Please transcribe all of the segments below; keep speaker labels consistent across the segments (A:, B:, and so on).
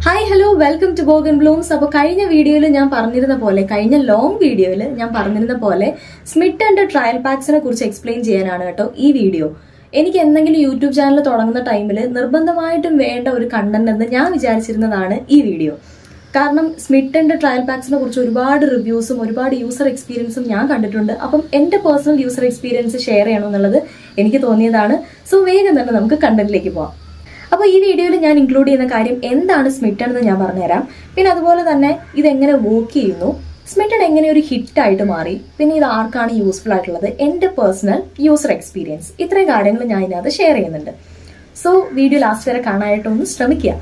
A: Hi hello welcome to Bogan Blooms. അപ്പോൾ കഴിഞ്ഞ വീഡിയോയിൽ ഞാൻ പറഞ്ഞിരുന്ന പോലെ, കഴിഞ്ഞ ലോങ് വീഡിയോയിൽ ഞാൻ പറഞ്ഞിരുന്ന പോലെ സ്മിറ്റ് ആൻഡ് ട്രയൽ പാക്സിനെ കുറിച്ച് എക്സ്പ്ലെയിൻ ചെയ്യാനാണ് കേട്ടോ ഈ വീഡിയോ. എനിക്ക് എന്തെങ്കിലും യൂട്യൂബ് ചാനൽ തുടങ്ങുന്ന ടൈമിൽ നിർബന്ധമായിട്ടും വേണ്ട ഒരു കണ്ടന്റ് എന്ന് ഞാൻ വിചാരിച്ചിരുന്നതാണ് ഈ വീഡിയോ. കാരണം സ്മിറ്റ് ആൻഡ് ട്രയൽ പാക്സിനെ കുറിച്ച് ഒരുപാട് റിവ്യൂസും ഒരുപാട് യൂസർ എക്സ്പീരിയൻസും ഞാൻ കണ്ടിട്ടുണ്ട്. അപ്പം എൻ്റെ പേഴ്സണൽ യൂസർ എക്സ്പീരിയൻസ് ഷെയർ ചെയ്യണമെന്നുള്ളത് എനിക്ക് തോന്നിയതാണ്. സോ വേഗം തന്നെ നമുക്ക് കണ്ടന്റിലേക്ക് പോവാം. അപ്പോൾ ഈ വീഡിയോയിൽ ഞാൻ ഇൻക്ലൂഡ് ചെയ്യുന്ന കാര്യം എന്താണ് സ്മിറ്റൺ എന്ന് ഞാൻ പറഞ്ഞുതരാം. പിന്നെ അതുപോലെ തന്നെ ഇതെങ്ങനെ വർക്ക് ചെയ്യുന്നു, സ്മിറ്റൺ എങ്ങനെ ഒരു ഹിറ്റായിട്ട് മാറി, പിന്നെ ഇത് ആർക്കാണ് യൂസ്ഫുൾ ആയിട്ടുള്ളത്, എൻ്റെ പേഴ്സണൽ യൂസർ എക്സ്പീരിയൻസ്, ഇത്രയും കാര്യങ്ങൾ ഞാൻ ഇതിനകത്ത് ഷെയർ ചെയ്യുന്നുണ്ട്. സോ വീഡിയോ ലാസ്റ്റ് വരെ കാണാനായിട്ടൊന്ന് ശ്രമിക്കുക.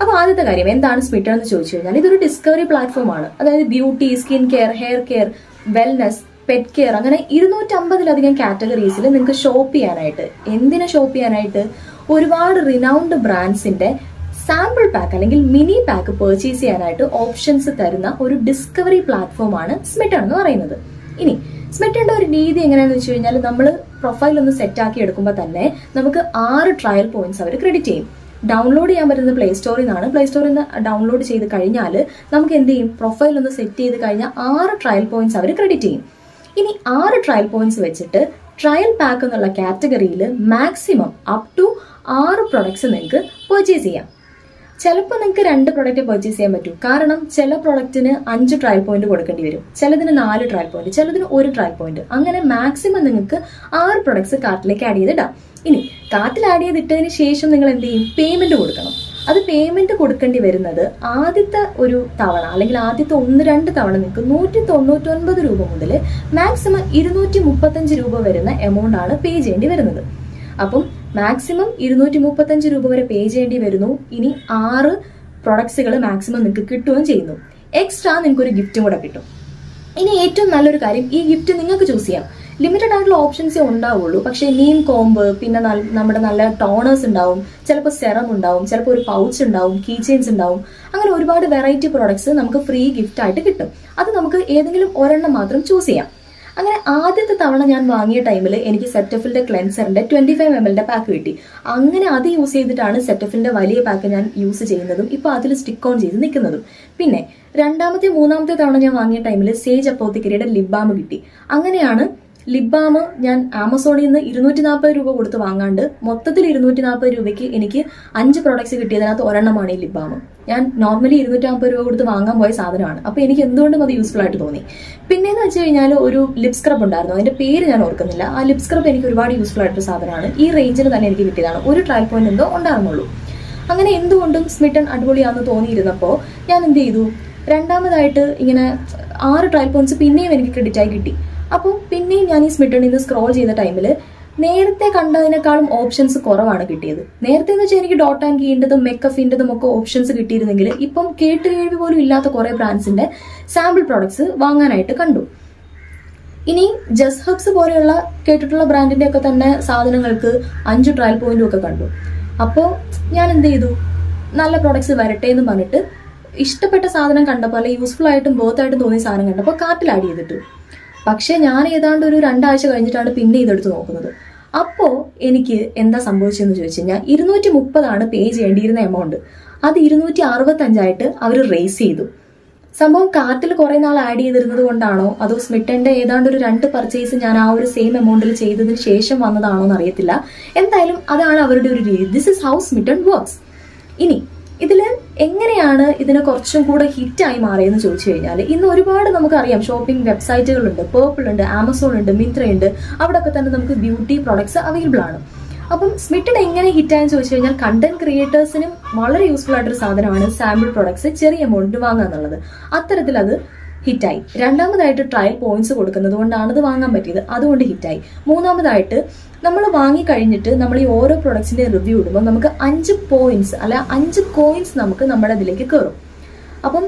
A: അപ്പോൾ ആദ്യത്തെ കാര്യം എന്താണ് സ്മിറ്റൺ എന്ന് ചോദിച്ചു കഴിഞ്ഞാൽ, ഇതൊരു ഡിസ്കവറി പ്ലാറ്റ്ഫോമാണ്. അതായത് beauty, skin care, hair care, wellness, pet care, അങ്ങനെ 250-ലധികം കാറ്റഗറീസിൽ നിങ്ങൾക്ക് ഷോപ്പ് ചെയ്യാനായിട്ട്, എന്തിനാ ഷോപ്പ് ചെയ്യാനായിട്ട്, ഒരുപാട് റിനൗണ്ട് ബ്രാൻഡ്സിന്റെ സാമ്പിൾ പാക്ക് അല്ലെങ്കിൽ മിനി പാക്ക് പർച്ചേസ് ചെയ്യാനായിട്ട് ഓപ്ഷൻസ് തരുന്ന ഒരു ഡിസ്കവറി പ്ലാറ്റ്ഫോമാണ് സ്മിറ്റൺ എന്ന് പറയുന്നത്. ഇനി സ്മിറ്റണിന്റെ ഒരു രീതി എങ്ങനെയാണെന്ന് വെച്ച് കഴിഞ്ഞാൽ, നമ്മൾ പ്രൊഫൈൽ ഒന്ന് സെറ്റ് ആക്കി എടുക്കുമ്പോൾ തന്നെ നമുക്ക് 6 ട്രയൽ പോയിന്റ്സ് അവർ ക്രെഡിറ്റ് ചെയ്യും. ഡൗൺലോഡ് ചെയ്യാൻ പറ്റുന്നത് പ്ലേ സ്റ്റോറിൽ നിന്നാണ്. പ്ലേ സ്റ്റോറിൽ നിന്ന് ഡൗൺലോഡ് ചെയ്ത് കഴിഞ്ഞാൽ നമുക്ക് എന്ത് ചെയ്യും, പ്രൊഫൈൽ ഒന്ന് സെറ്റ് ചെയ്ത് കഴിഞ്ഞാൽ 6 ട്രയൽ പോയിന്റ്സ് അവർ ക്രെഡിറ്റ് ചെയ്യും. ഇനി 6 ട്രയൽ പോയിന്റ്സ് വെച്ചിട്ട് ട്രയൽ പാക്ക് എന്നുള്ള കാറ്റഗറിയിൽ മാക്സിമം അപ് ടു 6 പ്രൊഡക്ട്സ് നിങ്ങൾക്ക് പർച്ചേസ് ചെയ്യാം. ചിലപ്പോൾ നിങ്ങൾക്ക് 2 പ്രൊഡക്റ്റ് പർച്ചേസ് ചെയ്യാൻ പറ്റും. കാരണം ചില പ്രൊഡക്റ്റിന് 5 ട്രയൽ പോയിന്റ് കൊടുക്കേണ്ടി വരും, ചിലതിന് 4 ട്രയൽ പോയിന്റ്, ചിലതിന് 1 ട്രയൽ പോയിന്റ്. അങ്ങനെ മാക്സിമം നിങ്ങൾക്ക് 6 പ്രൊഡക്ട്സ് കാർട്ടിലേക്ക് ആഡ് ചെയ്തിടാം. ഇനി കാർട്ടിൽ ആഡ് ചെയ്തിട്ടതിന് ശേഷം നിങ്ങൾ എന്ത് ചെയ്യും, പേയ്മെന്റ് കൊടുക്കണം. അത് പേയ്മെന്റ് കൊടുക്കേണ്ടി വരുന്നത് ആദ്യത്തെ ഒരു തവണ അല്ലെങ്കിൽ ആദ്യത്തെ 1-2 തവണ നിങ്ങൾക്ക് 199 രൂപ മുതൽ മാക്സിമം 235 രൂപ വരുന്ന എമൗണ്ട് ആണ് പേ ചെയ്യേണ്ടി വരുന്നത്. അപ്പം മാക്സിമം 235 രൂപ വരെ പേ ചെയ്യേണ്ടി വരുന്നു. ഇനി 6 പ്രൊഡക്ട്സുകൾ മാക്സിമം നിങ്ങൾക്ക് കിട്ടുകയും ചെയ്യുന്നു. എക്സ്ട്രാ നിങ്ങൾക്ക് ഒരു ഗിഫ്റ്റും കൂടെ കിട്ടും. ഇനി ഏറ്റവും നല്ലൊരു കാര്യം, ഈ ഗിഫ്റ്റ് നിങ്ങൾക്ക് ചൂസ് ചെയ്യാം. ലിമിറ്റഡ് ആയിട്ടുള്ള ഓപ്ഷൻസേ ഉണ്ടാവുള്ളൂ. പക്ഷേ നീം കോംബ്, പിന്നെ നമ്മുടെ നല്ല ടോണേഴ്സ് ഉണ്ടാവും, ചിലപ്പോൾ സെറം ഉണ്ടാവും, ചിലപ്പോൾ ഒരു പൗച്ച് ഉണ്ടാവും, കീ ചെയിൻസ് ഉണ്ടാവും. അങ്ങനെ ഒരുപാട് വെറൈറ്റി പ്രോഡക്ട്സ് നമുക്ക് ഫ്രീ ഗിഫ്റ്റ് ആയിട്ട് കിട്ടും. അത് നമുക്ക് ഏതെങ്കിലും ഒരെണ്ണം മാത്രം ചൂസ് ചെയ്യാം. അങ്ങനെ ആദ്യത്തെ തവണ ഞാൻ വാങ്ങിയ ടൈമിൽ എനിക്ക് സെറ്റഫിലിന്റെ ക്ലെൻസറിന്റെ 25 ml പാക്ക് കിട്ടി. അങ്ങനെ അത് യൂസ് ചെയ്തിട്ടാണ് സെറ്റഫിലിന്റെ വലിയ പാക്ക് ഞാൻ യൂസ് ചെയ്യുന്നതും ഇപ്പോൾ അതിൽ സ്റ്റിക്ക് ഓൺ ചെയ്ത് നിൽക്കുന്നതും. പിന്നെ 2ാമത്തെ 3ാമത്തെ തവണ ഞാൻ വാങ്ങിയ ടൈമിൽ സേജ് അപ്പോത്തിക്കരിയുടെ ലിപ് ബാം കിട്ടി. അങ്ങനെയാണ് ലിപ് ബാം ഞാൻ ആമസോണിൽ നിന്ന് 240 രൂപ കൊടുത്ത് വാങ്ങാണ്ട് മൊത്തത്തിൽ 240 രൂപയ്ക്ക് എനിക്ക് 5 പ്രോഡക്ട്സ് കിട്ടിയതിനകത്ത് ഒരെണ്ണമാണ് ഈ ലിപ് ബാം. ഞാൻ നോർമലി 250 രൂപ കൊടുത്ത് വാങ്ങാൻ പോയ സാധനമാണ്. അപ്പോൾ എനിക്ക് എന്തുകൊണ്ടും അത് യൂസ്ഫുൾ ആയിട്ട് തോന്നി. പിന്നെയെന്ന് വെച്ച് കഴിഞ്ഞാൽ ഒരു ലിപ് സ്ക്രബ് ഉണ്ടായിരുന്നു, അതിന്റെ പേര് ഞാൻ ഓർക്കുന്നില്ല. ആ ലിപ് സ്ക്രബ് എനിക്ക് ഒരുപാട് യൂസ്ഫുൾ ആയിട്ടൊരു സാധനമാണ്. ഈ റേഞ്ചിന് തന്നെ എനിക്ക് കിട്ടിയതാണ്. ഒരു ട്രയൽ പോയിന്റ് എന്തോ ഉണ്ടായിരുന്നുള്ളൂ. അങ്ങനെ എന്തുകൊണ്ടും സ്മിറ്റൺ അടിപൊളിയാണെന്ന് തോന്നിയിരുന്നപ്പോൾ ഞാൻ എന്ത് ചെയ്തു, 2ാമതായിട്ട് ഇങ്ങനെ 6 ട്രയൽ പോയിന്റ്സ് പിന്നെയും എനിക്ക് ക്രെഡിറ്റ് ആയി കിട്ടി. അപ്പോൾ പിന്നെയും ഞാൻ ഈ സ്മിറ്റണിൽ നിന്ന് സ്ക്രോൾ ചെയ്ത ടൈമിൽ നേരത്തെ കണ്ടതിനേക്കാളും ഓപ്ഷൻസ് കുറവാണ് കിട്ടിയത്. നേരത്തെ എന്ന് വെച്ചാൽ എനിക്ക് ഡോട്ട് ആൻഡ് കീൻ്റെതും മെക്കഫിൻ്റെതും ഒക്കെ ഓപ്ഷൻസ് കിട്ടിയിരുന്നെങ്കിൽ ഇപ്പം കേൾവി പോലും ഇല്ലാത്ത കുറേ ബ്രാൻഡ്സിന്റെ സാമ്പിൾ പ്രോഡക്ട്സ് വാങ്ങാനായിട്ട് കണ്ടു. ഇനി ജസ്റ്റ് ഹബ്സ് പോലെയുള്ള കേട്ടിട്ടുള്ള ബ്രാൻഡിന്റെ ഒക്കെ തന്നെ സാധനങ്ങൾക്ക് 5 ട്രയൽ പോയിന്റും ഒക്കെ കണ്ടു. അപ്പോൾ ഞാൻ എന്ത് ചെയ്തു, നല്ല പ്രോഡക്ട്സ് വരട്ടെ എന്ന് പറഞ്ഞിട്ട് ഇഷ്ടപ്പെട്ട സാധനം കണ്ടപ്പോൾ, അല്ലെങ്കിൽ യൂസ്ഫുൾ ആയിട്ടും ബോത്ത് ആയിട്ടും തോന്നിയ സാധനം കണ്ടപ്പോൾ കാർട്ടിൽ ആഡ് ചെയ്തിട്ടു. പക്ഷെ ഞാൻ ഏതാണ്ട് ഒരു 2 ആഴ്ച കഴിഞ്ഞിട്ടാണ് പിന്നെ ഇതെടുത്ത് നോക്കുന്നത്. അപ്പോൾ എനിക്ക് എന്താ സംഭവിച്ചതെന്ന് ചോദിച്ചു കഴിഞ്ഞാൽ, 230 പേ ചെയ്യേണ്ടിയിരുന്ന എമൗണ്ട് അത് 265 അവർ റേസ് ചെയ്തു. സംഭവം കാർട്ടിൽ കുറെ നാൾ ആഡ് ചെയ്തിരുന്നത് കൊണ്ടാണോ അതോ സ്മിറ്റന്റെ ഏതാണ്ട് ഒരു 2 പർച്ചേസ് ഞാൻ ആ ഒരു സെയിം എമൗണ്ടിൽ ചെയ്തതിന് ശേഷം വന്നതാണോ എന്ന് അറിയത്തില്ല. എന്തായാലും അതാണ് അവരുടെ ഒരു രീതി. This is how Smitten works. ഇനി ഇതിൽ എങ്ങനെയാണ് ഇതിനെ കുറച്ചും കൂടെ ഹിറ്റായി മാറിയെന്ന് ചോദിച്ചു കഴിഞ്ഞാൽ, ഇന്ന് ഒരുപാട് നമുക്കറിയാം ഷോപ്പിംഗ് വെബ്സൈറ്റുകളുണ്ട്. പേർപ്പിൾ ഉണ്ട്, ആമസോൺ ഉണ്ട്, മിന്ത്ര ഉണ്ട്. അവിടെയൊക്കെ തന്നെ നമുക്ക് ബ്യൂട്ടി പ്രോഡക്ട്സ് അവൈലബിൾ ആണ്. അപ്പം സ്മിറ്റൺ എങ്ങനെ ഹിറ്റായെന്ന് ചോദിച്ചു കഴിഞ്ഞാൽ, കണ്ടന്റ് ക്രിയേറ്റേഴ്സിനും വളരെ യൂസ്ഫുൾ ആയിട്ടൊരു സാധനമാണ് സാമ്പിൾ പ്രോഡക്ട്സ് ചെറിയ എമൗണ്ടിന് വാങ്ങുക എന്നുള്ളത്. അത്തരത്തിൽ അത് ഹിറ്റായി. 2ാമതായിട്ട് ട്രയൽ പോയിന്റ്സ് കൊടുക്കുന്നത് കൊണ്ടാണ് ഇത് വാങ്ങാൻ പറ്റിയത്, അതുകൊണ്ട് ഹിറ്റായി. 3ാമതായിട്ട് നമ്മൾ വാങ്ങിക്കഴിഞ്ഞിട്ട് നമ്മൾ ഈ ഓരോ പ്രൊഡക്ട്സിന്റെ റിവ്യൂ ഇടുമ്പോൾ നമുക്ക് 5 പോയിന്റ്സ് അല്ല 5 കോയിൻസ് നമുക്ക് നമ്മുടെ ഇതിലേക്ക് കയറും. അപ്പം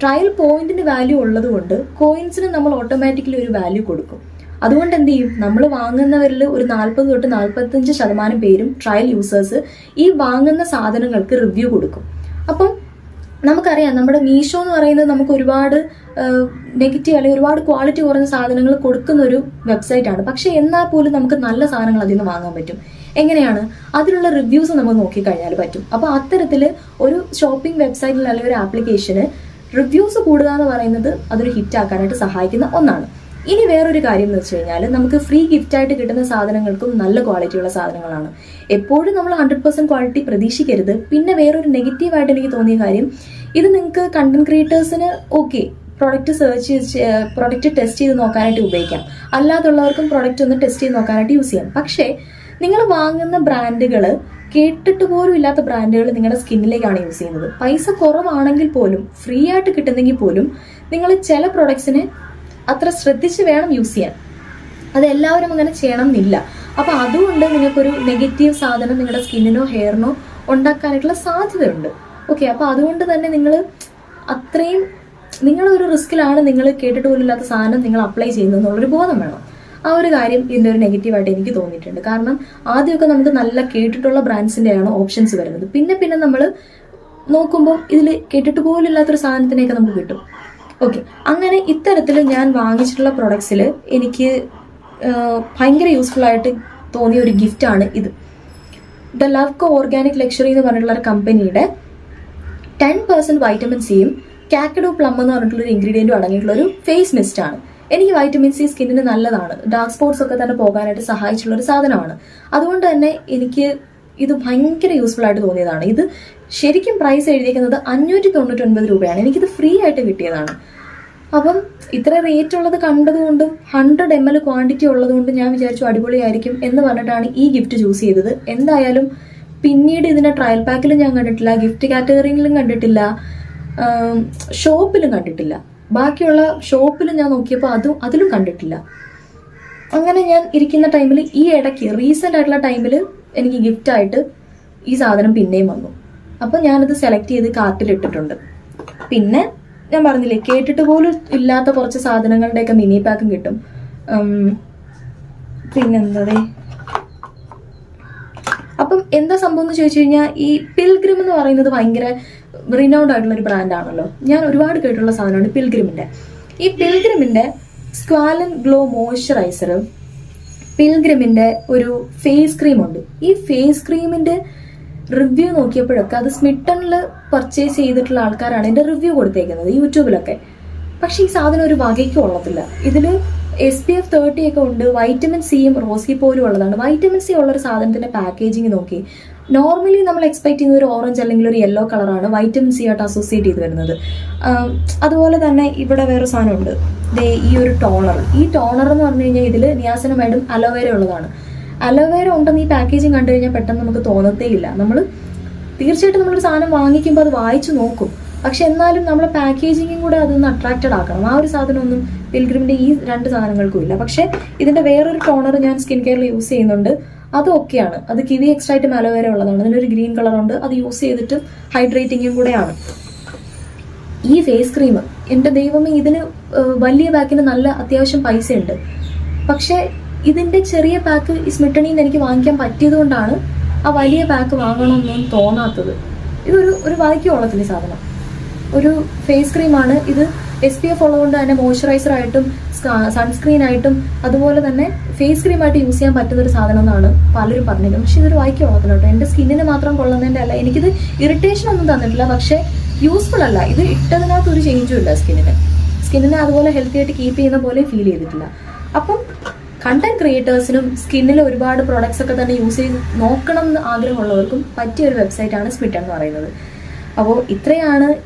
A: ട്രയൽ പോയിന്റിന് വാല്യൂ ഉള്ളത് കൊണ്ട് കോയിൻസിന് നമ്മൾ ഓട്ടോമാറ്റിക്കലി ഒരു വാല്യൂ കൊടുക്കും. അതുകൊണ്ട് എന്ത് ചെയ്യും, നമ്മൾ വാങ്ങുന്നവരിൽ ഒരു 40 തൊട്ട് 45% പേരും ട്രയൽ യൂസേഴ്സ് ഈ വാങ്ങുന്ന സാധനങ്ങൾക്ക് റിവ്യൂ കൊടുക്കും. അപ്പം നമുക്കറിയാം നമ്മുടെ മീഷോ എന്ന് പറയുന്നത് നമുക്ക് ഒരുപാട് നെഗറ്റീവ് അല്ലെങ്കിൽ ഒരുപാട് ക്വാളിറ്റി കുറഞ്ഞ സാധനങ്ങൾ കൊടുക്കുന്ന ഒരു വെബ്സൈറ്റ് ആണ്. പക്ഷെ എന്നാൽ പോലും നമുക്ക് നല്ല സാധനങ്ങൾ അതിൽ നിന്ന് വാങ്ങാൻ പറ്റും. എങ്ങനെയാണ്? അതിലുള്ള റിവ്യൂസ് നമ്മൾ നോക്കിക്കഴിഞ്ഞാൽ പറ്റും. അപ്പോൾ അത്തരത്തിൽ ഒരു ഷോപ്പിംഗ് വെബ്സൈറ്റിൽ അല്ലെങ്കിൽ ഒരു ആപ്ലിക്കേഷന് റിവ്യൂസ് കൂടുക എന്ന് പറയുന്നത് അതൊരു ഹിറ്റ് ആക്കാനായിട്ട് സഹായിക്കുന്ന ഒന്നാണ്. ഇനി വേറൊരു കാര്യം എന്ന് വെച്ച് കഴിഞ്ഞാൽ നമുക്ക് ഫ്രീ ഗിഫ്റ്റായിട്ട് കിട്ടുന്ന സാധനങ്ങൾക്കും നല്ല ക്വാളിറ്റിയുള്ള സാധനങ്ങളാണ്. എപ്പോഴും നമ്മൾ 100% ക്വാളിറ്റി പ്രതീക്ഷിക്കരുത്. പിന്നെ വേറൊരു നെഗറ്റീവായിട്ട് എനിക്ക് തോന്നിയ കാര്യം, ഇത് നിങ്ങൾക്ക് കണ്ടന്റ് ക്രിയേറ്റേഴ്സിന് ഓക്കെ പ്രൊഡക്റ്റ് ടെസ്റ്റ് ചെയ്ത് നോക്കാനായിട്ട് ഉപയോഗിക്കാം. അല്ലാതുള്ളവർക്കും പ്രൊഡക്റ്റ് ഒന്ന് ടെസ്റ്റ് ചെയ്ത് നോക്കാനായിട്ട് യൂസ് ചെയ്യാം. പക്ഷേ നിങ്ങൾ വാങ്ങുന്ന ബ്രാൻഡുകൾ കേട്ടിട്ട് പോലും ഇല്ലാത്ത ബ്രാൻഡുകൾ നിങ്ങളുടെ സ്കിന്നിലേക്കാണ് യൂസ് ചെയ്യുന്നത്. പൈസ കുറവാണെങ്കിൽ പോലും ഫ്രീ ആയിട്ട് കിട്ടുന്നെങ്കിൽ പോലും നിങ്ങൾ ചില പ്രൊഡക്ട്സിന് അത്ര ശ്രദ്ധിച്ച് വേണം യൂസ് ചെയ്യാൻ. അതെല്ലാവരും അങ്ങനെ ചെയ്യണം എന്നില്ല. അപ്പൊ അതുകൊണ്ട് നിങ്ങൾക്കൊരു നെഗറ്റീവ് സാധനം നിങ്ങളുടെ സ്കിന്നിനോ ഹെയറിനോ ഉണ്ടാക്കാനായിട്ടുള്ള സാധ്യതയുണ്ട്. ഓക്കെ, അപ്പൊ അതുകൊണ്ട് തന്നെ അത്രയും നിങ്ങളൊരു റിസ്കിലാണ് നിങ്ങൾ കേട്ടിട്ട് പോലും ഇല്ലാത്ത സാധനം നിങ്ങൾ അപ്ലൈ ചെയ്യുന്നതെന്നുള്ളൊരു ബോധം വേണം. ആ ഒരു കാര്യം ഇതിൻ്റെ ഒരു നെഗറ്റീവായിട്ട് എനിക്ക് തോന്നിയിട്ടുണ്ട്. കാരണം ആദ്യമൊക്കെ നമുക്ക് നല്ല കേട്ടിട്ടുള്ള ബ്രാൻഡ്സിൻ്റെയാണ് ഓപ്ഷൻസ് വരുന്നത്. പിന്നെ നമ്മൾ നോക്കുമ്പോൾ ഇതിൽ കേട്ടിട്ട് പോലും ഇല്ലാത്തൊരു സാധനത്തിനെയൊക്കെ നമുക്ക് കിട്ടും. ഓക്കെ, അങ്ങനെ ഇത്തരത്തിൽ ഞാൻ വാങ്ങിച്ചിട്ടുള്ള പ്രൊഡക്ട്സിൽ എനിക്ക് ഭയങ്കര യൂസ്ഫുൾ ആയിട്ട് തോന്നിയ ഒരു ഗിഫ്റ്റാണ് ഇത്. ദ ലവ്കോ ഓർഗാനിക് ലക്ഷറി എന്ന് പറഞ്ഞിട്ടുള്ള ഒരു കമ്പനിയുടെ 10% വൈറ്റമിൻ സിയും കാക്കഡോ പ്ലം എന്ന് പറഞ്ഞിട്ടുള്ളൊരു ഇൻഗ്രീഡിയൻറ്റും അടങ്ങിയിട്ടുള്ള ഒരു ഫേസ് മിസ്റ്റ് ആണ്. എനിക്ക് വൈറ്റമിൻ സി സ്കിന്നിന് നല്ലതാണ്. ഡാർക്ക് സ്പോട്ട്സ് ഒക്കെ തന്നെ പോകാനായിട്ട് സഹായിച്ചുള്ള ഒരു സാധനമാണ്. അതുകൊണ്ട് തന്നെ എനിക്ക് ഇത് ഭയങ്കര യൂസ്ഫുൾ ആയിട്ട് തോന്നിയതാണ്. ഇത് ശരിക്കും പ്രൈസ് എഴുതിയിരിക്കുന്നത് 599 രൂപയാണ്. എനിക്കിത് ഫ്രീ ആയിട്ട് കിട്ടിയതാണ്. അപ്പം ഇത്ര റേറ്റ് ഉള്ളത് കണ്ടതുകൊണ്ടും 100 ml ക്വാണ്ടിറ്റി ഉള്ളതുകൊണ്ട് ഞാൻ വിചാരിച്ചു അടിപൊളിയായിരിക്കും എന്ന് പറഞ്ഞിട്ടാണ് ഈ ഗിഫ്റ്റ് ചൂസ് ചെയ്തത്. എന്തായാലും പിന്നീട് ഇതിന്റെ ട്രയൽ പാക്കിലും ഞാൻ കണ്ടിട്ടില്ല, ഗിഫ്റ്റ് കാറ്റഗറിയിലും കണ്ടിട്ടില്ല, ഷോപ്പിലും കണ്ടിട്ടില്ല. ബാക്കിയുള്ള ഷോപ്പിലും ഞാൻ നോക്കിയപ്പോൾ അതിലും കണ്ടിട്ടില്ല. അങ്ങനെ ഞാൻ ഇരിക്കുന്ന ടൈമിൽ ഈ ഇടയ്ക്ക് റീസെന്റ് ആയിട്ടുള്ള ടൈമിൽ എനിക്ക് ഗിഫ്റ്റായിട്ട് ഈ സാധനം പിന്നെയും വന്നു. അപ്പം ഞാനത് സെലക്ട് ചെയ്ത് കാർട്ടിൽ ഇട്ടിട്ടുണ്ട്. പിന്നെ ഞാൻ പറഞ്ഞില്ലേ, കേട്ടിട്ട് പോലും ഇല്ലാത്ത കുറച്ച് സാധനങ്ങളുടെയൊക്കെ മിനി പാക്കും കിട്ടും. പിന്നെന്താ, അപ്പം എന്താ സംഭവം എന്ന് ചോദിച്ചു കഴിഞ്ഞാൽ, ഈ പിൽഗ്രിം എന്ന് പറയുന്നത് ഭയങ്കര റിനൗണ്ട് ആയിട്ടുള്ള ഒരു ബ്രാൻഡാണല്ലോ. ഞാൻ ഒരുപാട് കേട്ടുള്ള സാധനമാണ് പിൽഗ്രിമിന്റെ. ഈ പിൽഗ്രിമിന്റെ സ്ക്വാലൻ ഗ്ലോ മോയ്സ്ചറൈസർ, പിൽഗ്രിമിന്റെ ഒരു ഫേസ് ക്രീം ഉണ്ട്. ഈ ഫേസ് ക്രീമിന്റെ റിവ്യൂ നോക്കിയപ്പോഴൊക്കെ അത് സ്മിട്ടണിൽ പർച്ചേസ് ചെയ്തിട്ടുള്ള ആൾക്കാരാണ് എൻ്റെ റിവ്യൂ കൊടുത്തേക്കുന്നത് യൂട്യൂബിലൊക്കെ. പക്ഷെ ഈ സാധനം ഒരു വകയ്ക്ക് കൊള്ളത്തില്ല. ഇതിൽ SPF 30 ഒക്കെ ഉണ്ട്. വൈറ്റമിൻ സിയും റോസി പോലും ഉള്ളതാണ്. വൈറ്റമിൻ സി ഉള്ളൊരു സാധനത്തിന്റെ പാക്കേജിങ് നോക്കി നോർമലി നമ്മൾ എക്സ്പെക്ട് ചെയ്യുന്ന ഒരു ഓറഞ്ച് അല്ലെങ്കിൽ ഒരു യെല്ലോ കളറാണ് വൈറ്റമിൻ സി ആയിട്ട് അസോസിയേറ്റ് ചെയ്ത് വരുന്നത്. അതുപോലെ തന്നെ ഇവിടെ വേറൊരു സാധനമുണ്ട്, ഈ ഒരു ടോണർ. ഈ ടോണർ എന്ന് പറഞ്ഞു കഴിഞ്ഞാൽ ഇതിൽ നിയാസിനമൈഡും അലോവേര ഉള്ളതാണ്. അലോവേര ഉണ്ടെന്ന് ഈ പാക്കേജിങ് കണ്ടു കഴിഞ്ഞാൽ പെട്ടെന്ന് നമുക്ക് തോന്നത്തേയില്ല. നമ്മൾ തീർച്ചയായിട്ടും നമ്മളൊരു സാധനം വാങ്ങിക്കുമ്പോൾ അത് വായിച്ചു നോക്കും. പക്ഷെ എന്നാലും നമ്മൾ പാക്കേജിങ്ങും കൂടെ അതൊന്ന് അട്രാക്റ്റഡ് ആക്കണം. ആ ഒരു സാധനമൊന്നും പിൽഗ്രിമിന്റെ ഈ 2 സാധനങ്ങൾക്കും ഇല്ല. പക്ഷെ ഇതിന്റെ വേറൊരു ടോണർ ഞാൻ സ്കിൻ കെയറിൽ യൂസ് ചെയ്യുന്നുണ്ട്. അത് ഓക്കെയാണ്. അത് കിവി എക്സ്ട്രാക്റ്റും അലോവേര ഉള്ളതാണ്. അതിനൊരു ഗ്രീൻ കളറുണ്ട്. അത് യൂസ് ചെയ്തിട്ട് ഹൈഡ്രേറ്റിങ്ങും കൂടെയാണ്. ഈ ഫേസ് ക്രീം, എൻ്റെ ദൈവമേ, ഇതിന് വലിയ പാക്കിന് നല്ല അത്യാവശ്യം പൈസയുണ്ട്. പക്ഷെ ഇതിന്റെ ചെറിയ പാക്ക് ഈ സ്മിട്ടണിയിൽ നിന്ന് എനിക്ക് വാങ്ങിക്കാൻ പറ്റിയത് കൊണ്ടാണ് ആ വലിയ പാക്ക് വാങ്ങണമെന്നൊന്നും തോന്നാത്തത്. ഇതൊരു വായിക്ക് കൊള്ളത്തില്ല സാധനം. ഒരു ഫേസ് ക്രീമാണ് ഇത്. SPF ഉള്ളതുകൊണ്ട് തന്നെ മോയ്സ്ചറൈസർ ആയിട്ടും സൺസ്ക്രീൻ ആയിട്ടും അതുപോലെ തന്നെ ഫേസ് ക്രീമായിട്ട് യൂസ് ചെയ്യാൻ പറ്റുന്ന ഒരു സാധനം എന്നാണ് പലരും പറഞ്ഞിരുന്നത്. പക്ഷെ ഇതൊരു വായിക്ക് കൊള്ളത്തില്ല കേട്ടോ. എൻ്റെ സ്കിന്നിന് മാത്രം കൊള്ളുന്നതിൻ്റെ അല്ല, എനിക്കിത് ഇറിറ്റേഷൻ ഒന്നും തന്നിട്ടില്ല. പക്ഷെ യൂസ്ഫുൾ അല്ല. ഇത് ഇട്ടതിനകത്ത് ഒരു ചേഞ്ചും ഇല്ല സ്കിന്നിനെ അതുപോലെ ഹെൽത്തി ആയിട്ട് കീപ്പ് ചെയ്യുന്ന പോലെ ഫീൽ ചെയ്തിട്ടില്ല. അപ്പം കണ്ടന്റ് ക്രിയേറ്റേഴ്സിനും സ്കിന്നിൽ ഒരുപാട് പ്രോഡക്ട്സ് ഒക്കെ തന്നെ യൂസ് ചെയ്ത് നോക്കണം എന്ന് ആഗ്രഹമുള്ളവർക്കും പറ്റിയ ഒരു വെബ്സൈറ്റാണ് സ്മിട്ടൺ എന്ന് പറയുന്നത്. അപ്പോൾ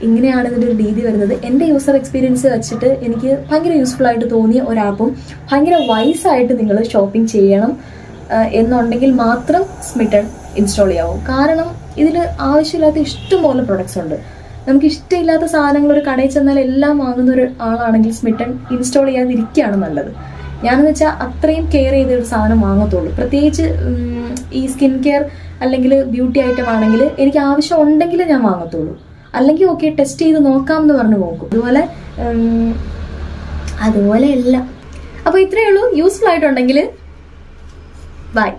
A: ഇങ്ങനെയാണ് ഇതിൻ്റെ ഒരു രീതി വരുന്നത്. എൻ്റെ യൂസർ എക്സ്പീരിയൻസ് വെച്ചിട്ട് എനിക്ക് ഭയങ്കര യൂസ്ഫുൾ ആയിട്ട് തോന്നിയ ഒരു ആപ്പും ഭയങ്കര വൈസായിട്ട് നിങ്ങൾ ഷോപ്പിംഗ് ചെയ്യണം എന്നുണ്ടെങ്കിൽ മാത്രം സ്മിട്ടൺ ഇൻസ്റ്റാൾ ചെയ്യാവും. കാരണം ഇതിൽ ആവശ്യമില്ലാത്ത ഇഷ്ടംപോലെ പ്രൊഡക്ട്സ് ഉണ്ട്. നമുക്ക് ഇഷ്ടമില്ലാത്ത സാധനങ്ങൾ ഒരു കടയിൽ ചെന്നാൽ എല്ലാം വാങ്ങുന്ന ഒരു ആളാണെങ്കിൽ സ്മിട്ടൺ ഇൻസ്റ്റാൾ ചെയ്യാതിരിക്കുകയാണ് നല്ലത്. ഞാനെന്ന് വെച്ചാൽ അത്രയും കെയർ ചെയ്തൊരു സാധനം വാങ്ങത്തുള്ളൂ. പ്രത്യേകിച്ച് ഈ സ്കിൻ കെയർ അല്ലെങ്കിൽ ബ്യൂട്ടി ഐറ്റം ആണെങ്കിൽ എനിക്ക് ആവശ്യം ഉണ്ടെങ്കിൽ ഞാൻ വാങ്ങത്തുള്ളൂ. അല്ലെങ്കിൽ ഓക്കെ ടെസ്റ്റ് ചെയ്ത് നോക്കാമെന്ന് പറഞ്ഞ് നോക്കും. അതുപോലെ എല്ലാം. അപ്പോൾ ഇത്രയേ ഉള്ളൂ. യൂസ്ഫുൾ ആയിട്ടുണ്ടെങ്കിൽ ബൈ.